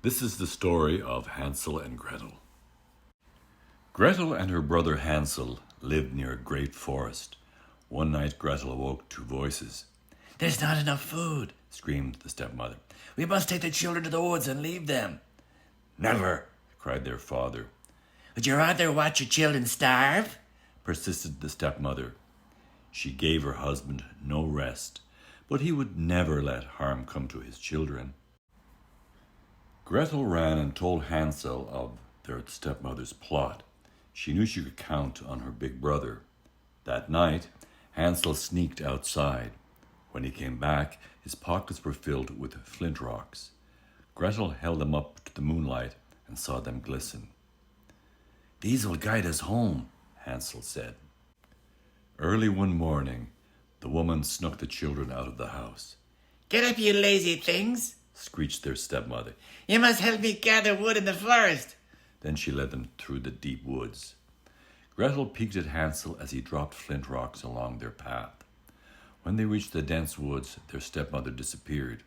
This is the story of Hansel and Gretel. Gretel and her brother Hansel lived near a great forest. One night Gretel awoke to voices. "There's not enough food," screamed the stepmother. "We must take the children to the woods and leave them." "Never," cried their father. "Would you rather watch your children starve?" persisted the stepmother. She gave her husband no rest, but he would never let harm come to his children. Gretel ran and told Hansel of their stepmother's plot. She knew she could count on her big brother. That night, Hansel sneaked outside. When he came back, his pockets were filled with flint rocks. Gretel held them up to the moonlight and saw them glisten. "These will guide us home," Hansel said. Early one morning, the woman snuck the children out of the house. "Get up, you lazy things," screeched their stepmother. "You must help me gather wood in the forest." Then she led them through the deep woods. Gretel peeked at Hansel as he dropped flint rocks along their path. When they reached the dense woods, their stepmother disappeared.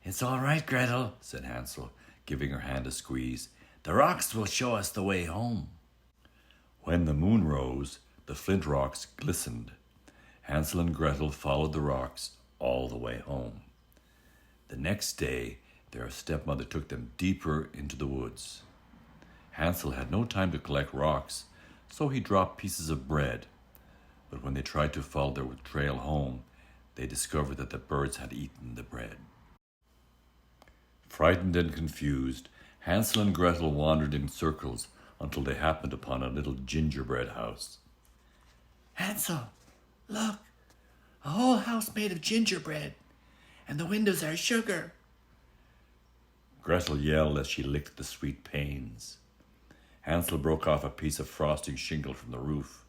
"It's all right, Gretel," said Hansel, giving her hand a squeeze. "The rocks will show us the way home." When the moon rose, the flint rocks glistened. Hansel and Gretel followed the rocks all the way home. The next day, their stepmother took them deeper into the woods. Hansel had no time to collect rocks, so he dropped pieces of bread. But when they tried to follow their trail home, they discovered that the birds had eaten the bread. Frightened and confused, Hansel and Gretel wandered in circles until they happened upon a little gingerbread house. "Hansel, look, a whole house made of gingerbread, and the windows are sugar." Gretel yelled as she licked the sweet panes. Hansel broke off a piece of frosting shingle from the roof.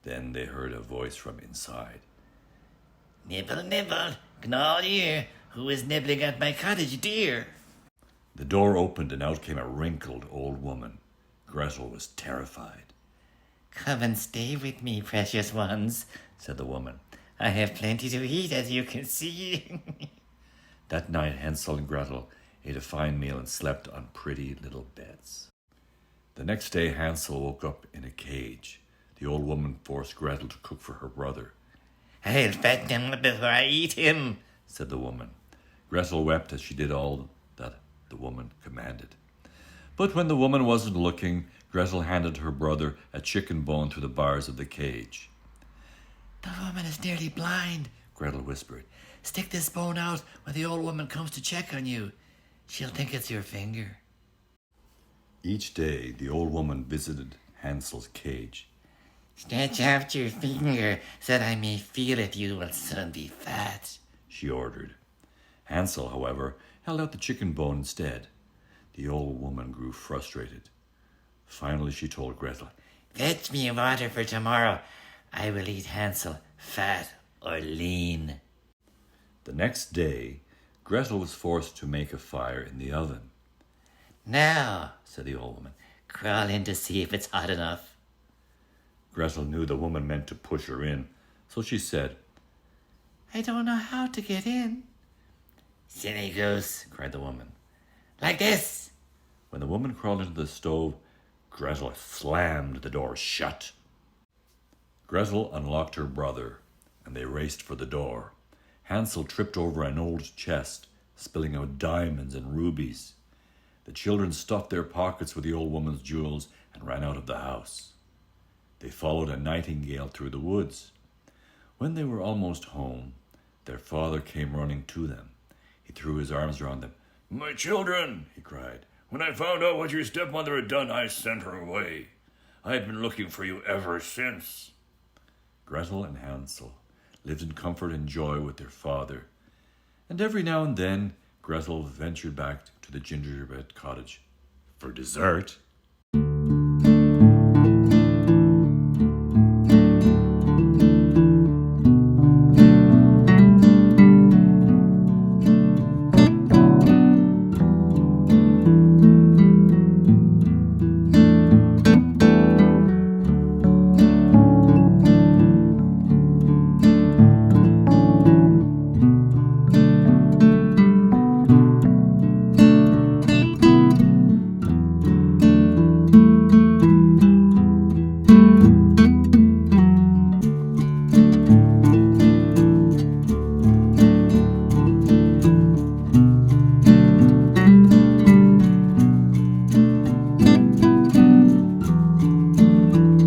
Then they heard a voice from inside. "Nibble, nibble, gnaw ear, who is nibbling at my cottage dear?" The door opened and out came a wrinkled old woman. Gretel was terrified. "Come and stay with me, precious ones," said the woman. "I have plenty to eat, as you can see." That night Hansel and Gretel ate a fine meal and slept on pretty little beds. The next day Hansel woke up in a cage. The old woman forced Gretel to cook for her brother. "I'll fatten him before I eat him," said the woman. Gretel wept as she did all that the woman commanded. But when the woman wasn't looking, Gretel handed her brother a chicken bone through the bars of the cage. "The woman is nearly blind," Gretel whispered. "Stick this bone out when the old woman comes to check on you. She'll think it's your finger." Each day the old woman visited Hansel's cage. "Stretch out your finger so that I may feel if you will soon be fat," she ordered. Hansel, however, held out the chicken bone instead. The old woman grew frustrated. Finally she told Gretel, "Fetch me water for tomorrow. I will eat Hansel, fat or lean." The next day, Gretel was forced to make a fire in the oven. "Now," said the old woman, "crawl in to see if it's hot enough." Gretel knew the woman meant to push her in, so she said, "I don't know how to get in." "Silly goose," cried the woman. "Like this." When the woman crawled into the stove, Gretel slammed the door shut. Gretel unlocked her brother, and they raced for the door. Hansel tripped over an old chest, spilling out diamonds and rubies. The children stuffed their pockets with the old woman's jewels and ran out of the house. They followed a nightingale through the woods. When they were almost home, their father came running to them. He threw his arms around them. "My children," he cried, "when I found out what your stepmother had done, I sent her away. I have been looking for you ever since." Gretel and Hansel lived in comfort and joy with their father, and every now and then Gretel ventured back to the gingerbread cottage for dessert.